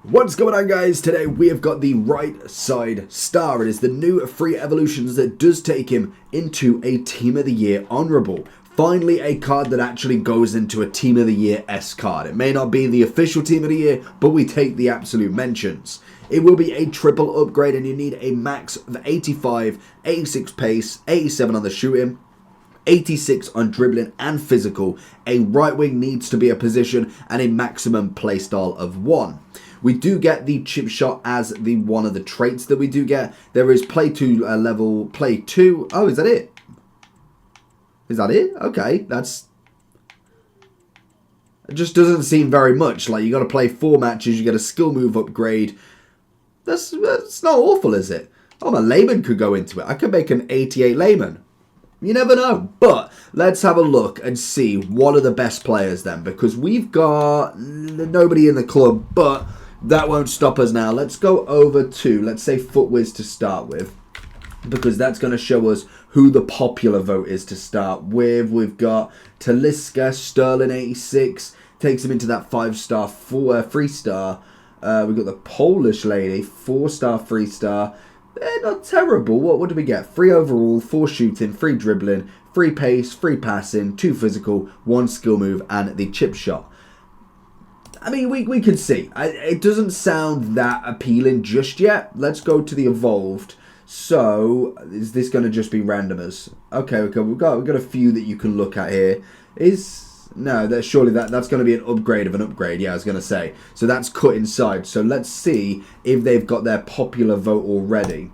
What's going on, guys? Today we have got the right side star. It is the new free evolutions that does take him into a Team of the Year honorable. Finally, a card that actually goes into a Team of the Year S card. It may not be the official Team of the Year, but we take the absolute mentions. It will be a triple upgrade and you need a max of 85, 86 pace, 87 on the shooting, 86 on dribbling and physical. A right wing needs to be a position and a maximum playstyle of 1. We do get the chip shot as the one of the traits that we do get. There is play 2 level, play 2. Oh, is that it? Is that it? Okay, that's... It just doesn't seem very much. Like, you got to play 4 matches, you get a skill move upgrade. That's not awful, is it? Oh, my layman could go into it. I could make an 88 layman. You never know. But let's have a look and see what are the best players then. Because we've got nobody in the club, but that won't stop us now. Let's go over to, let's say, Footwiz to start with. Because that's going to show us who the popular vote is to start with. We've got Talisca, Sterling 86. Takes him into that 5-star, 3-star. We've got the Polish lady, 4-star, 3-star. They're not terrible. What do we get? 3 overall, 4 shooting, 3 dribbling, 3 pace, 3 passing, 2 physical, 1 skill move, and the chip shot. I mean, we can see. It doesn't sound that appealing just yet. Let's go to the evolved. So, is this going to just be randomers? Okay, we've got a few that you can look at here. No, surely that's going to be an upgrade of an upgrade. Yeah, I was going to say. So that's cut inside. So let's see if they've got their popular vote already,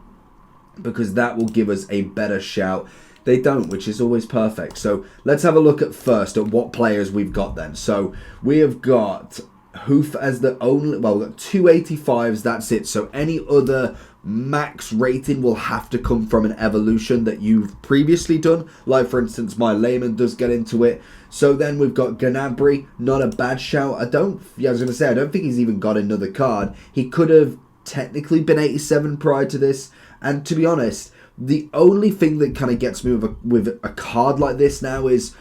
because that will give us a better shout. They don't, which is always perfect. So let's have a look at first at what players we've got then. So we have got Hoof as the only, well, we've got 285s, that's it. So any other max rating will have to come from an evolution that you've previously done. Like, for instance, my layman does get into it. So then we've got Gnabry, not a bad shout. I don't think he's even got another card. He could have technically been 87 prior to this. And to be honest, the only thing that kind of gets me with a card like this now is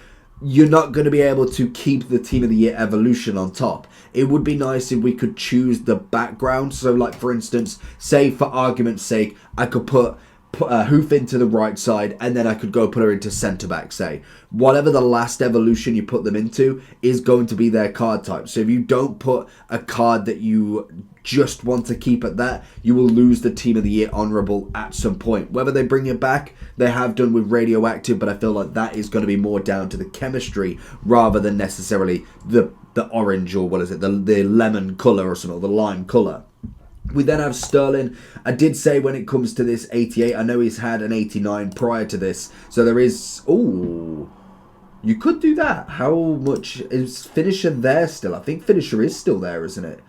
you're not going to be able to keep the Team of the Year evolution on top. It would be nice if we could choose the background. So, like, for instance, say for argument's sake, I could put Hoof into the right side and then I could go put her into centre back, say. Whatever the last evolution you put them into is going to be their card type. So if you don't put a card that you just want to keep at that, you will lose the Team of the Year honourable at some point. Whether they bring it back, they have done with Radioactive, but I feel like that is going to be more down to the chemistry rather than necessarily the orange, or what is it, the lemon colour or something, or the lime colour. We then have Sterling. I did say when it comes to this 88, I know he's had an 89 prior to this. So there is... Ooh, you could do that. How much is Finisher there still? I think Finisher is still there, isn't it?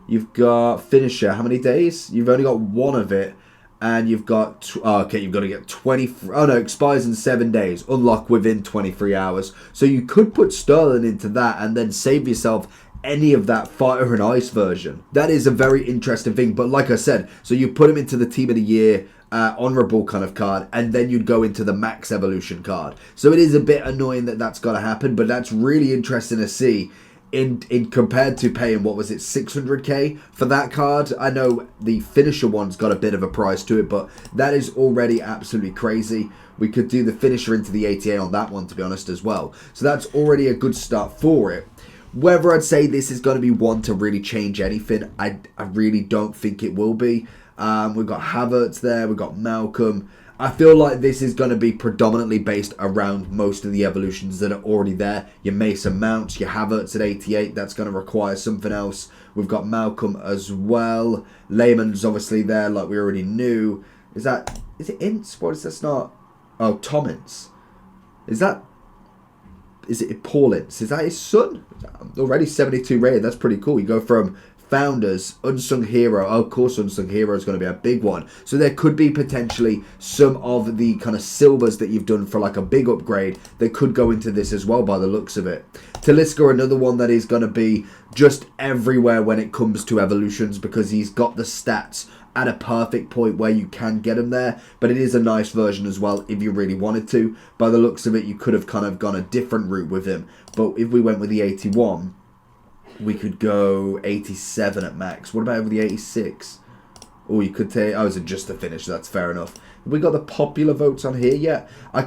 You've got Finisher. How many days? You've only got one of it. And you've got... okay, you've got to get 20... Oh, no, expires in 7 days. Unlock within 23 hours. So you could put Sterling into that and then save yourself any of that Fire and Ice version. That is a very interesting thing. But like I said, so you put him into the Team of the Year honourable kind of card, and then you'd go into the Max Evolution card. So it is a bit annoying that that's got to happen, but that's really interesting to see. In compared to paying, what was it, 600k for that card. I know the Finisher one's got a bit of a price to it, but that is already absolutely crazy. We could do the Finisher into the 88 on that one, to be honest, as well. So that's already a good start for it. Whether I'd say this is going to be one to really change anything, I really don't think it will be. We've got Havertz there, we've got Malcolm. I feel like this is going to be predominantly based around most of the evolutions that are already there. Your Mason Mounts, your Havertz at 88, that's going to require something else. We've got Malcolm as well. Lehman's obviously there, like we already knew. Is it Ince? What is this not? Oh, Tomins. Is it Paul Ince? Is that his son? Already 72 rated, that's pretty cool. You go from Founders, Unsung Hero. Oh, of course, Unsung Hero is going to be a big one. So there could be potentially some of the kind of silvers that you've done for like a big upgrade that could go into this as well by the looks of it. Talisca, another one that is going to be just everywhere when it comes to evolutions, because he's got the stats at a perfect point where you can get him there. But it is a nice version as well if you really wanted to. By the looks of it, you could have kind of gone a different route with him. But if we went with the 81... We could go 87 at max. What about over the 86? Oh, you could take... Oh, is it just a finish? That's fair enough. We got the popular votes on here. Yeah, I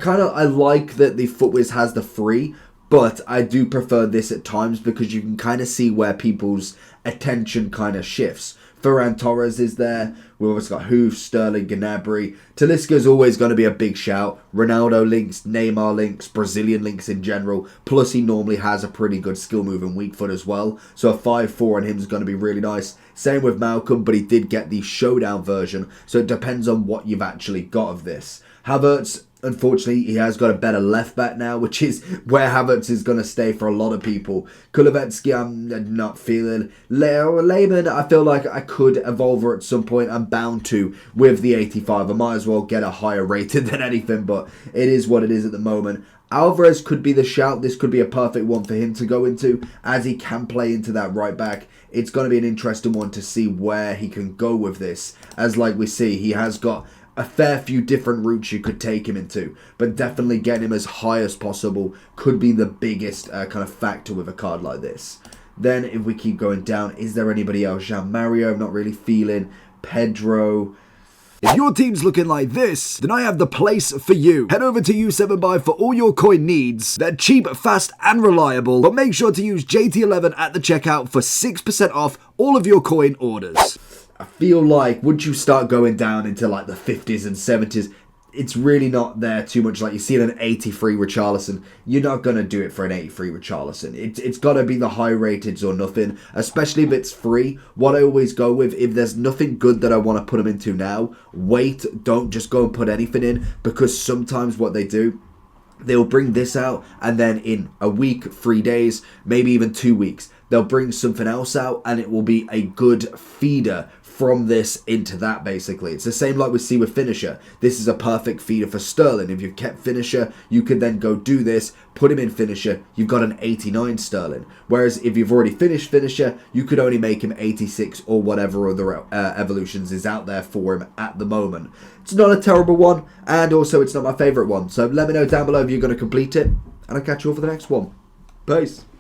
like that the FootWiz has the free, but I do prefer this at times because you can kind of see where people's attention kind of shifts. Ferran Torres is there. We've also got Hoof, Sterling, Gnabry. Talisca's always going to be a big shout. Ronaldo links, Neymar links, Brazilian links in general. Plus he normally has a pretty good skill move and weak foot as well. So a 5-4 on him is going to be really nice. Same with Malcolm, but he did get the showdown version. So it depends on what you've actually got of this. Havertz, unfortunately, he has got a better left back now, which is where Havertz is going to stay for a lot of people. Kulovetsky, I'm not feeling. Lehman, I feel like I could evolve her at some point. I'm bound to with the 85. I might as well get a higher rated than anything, but it is what it is at the moment. Alvarez could be the shout. This could be a perfect one for him to go into, as he can play into that right back. It's going to be an interesting one to see where he can go with this, as like we see, he has got a fair few different routes you could take him into, but definitely getting him as high as possible could be the biggest kind of factor with a card like this. Then if we keep going down, is there anybody else? Jean-Mario, I'm not really feeling. Pedro. If your team's looking like this, then I have the place for you. Head over to U7Buy for all your coin needs. They're cheap, fast, and reliable, but make sure to use JT11 at the checkout for 6% off all of your coin orders. I feel like once you start going down into like the 50s and 70s, it's really not there too much. Like you see an 83 Richarlison, you're not going to do it for an 83 Richarlison. It's got to be the high rateds or nothing, especially if it's free. What I always go with, if there's nothing good that I want to put them into now, wait, don't just go and put anything in, because sometimes what they do, they'll bring this out and then in a week, 3 days, maybe even 2 weeks, they'll bring something else out and it will be a good feeder from this into that, basically. It's the same like we see with Finisher. This is a perfect feeder for Sterling. If you've kept Finisher, you could then go do this, put him in Finisher, you've got an 89 Sterling. Whereas if you've already finished Finisher, you could only make him 86 or whatever other evolutions is out there for him at the moment. It's not a terrible one, and also it's not my favourite one. So let me know down below if you're going to complete it, and I'll catch you all for the next one. Peace.